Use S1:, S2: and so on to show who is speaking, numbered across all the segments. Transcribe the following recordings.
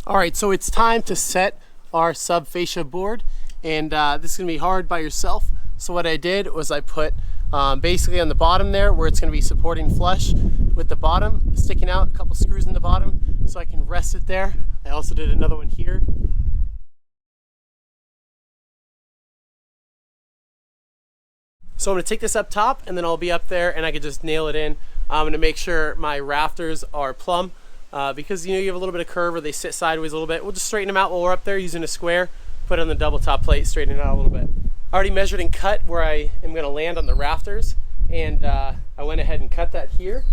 S1: All right, so it's time to set our sub fascia board, and this is gonna be hard by yourself. So what I did was I put basically on the bottom there where it's gonna be supporting flush with the bottom sticking out, a couple screws in the bottom so I can rest it there. I also did another one here. So I'm gonna take this up top and then I'll be up there and I can just nail it in. I'm gonna make sure my rafters are plumb because you have a little bit of curve or they sit sideways a little bit. We'll just straighten them out while we're up there using a square, put it on the double top plate, straighten it out a little bit. I already measured and cut where I am gonna land on the rafters, and I went ahead and cut that here.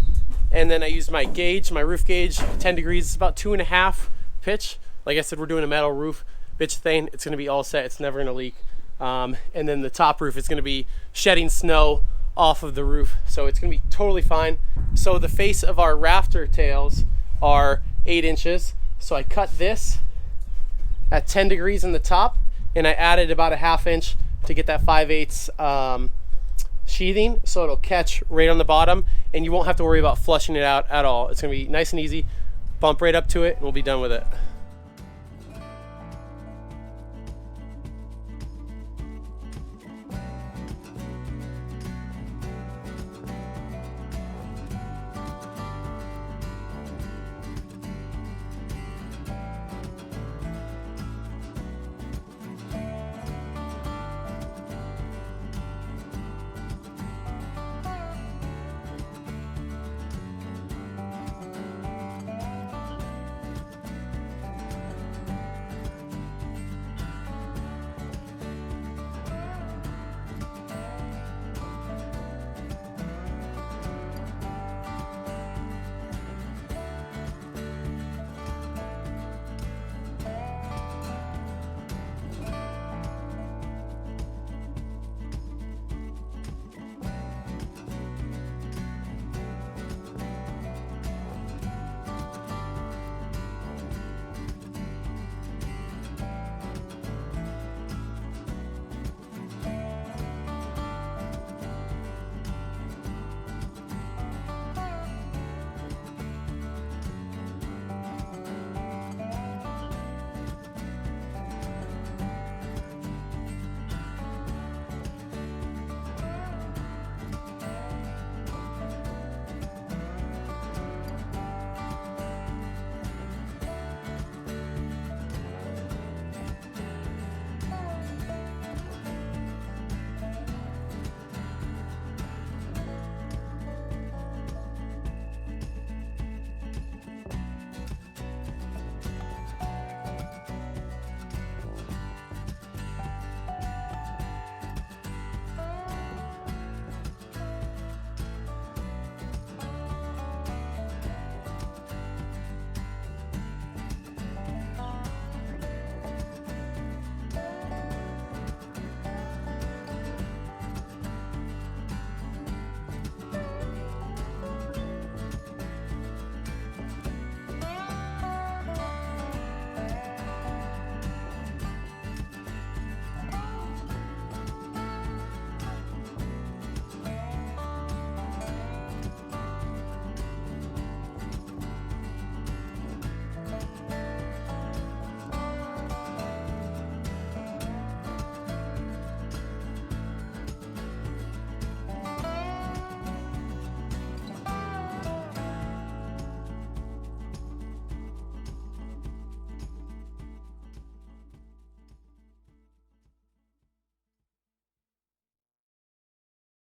S1: And then I used my gauge, my roof gauge, 10 degrees, it's about 2.5 pitch. Like I said, we're doing a metal roof, bitch thing. It's gonna be all set, it's never gonna leak. And then the top roof is gonna be shedding snow off of the roof, so it's gonna be totally fine. So the face of our rafter tails are 8 inches. So I cut this at 10 degrees in the top, and I added about a 1/2 inch to get that 5/8 sheathing, so it'll catch right on the bottom, and you won't have to worry about flushing it out at all. It's gonna be nice and easy. Bump right up to it, and we'll be done with it.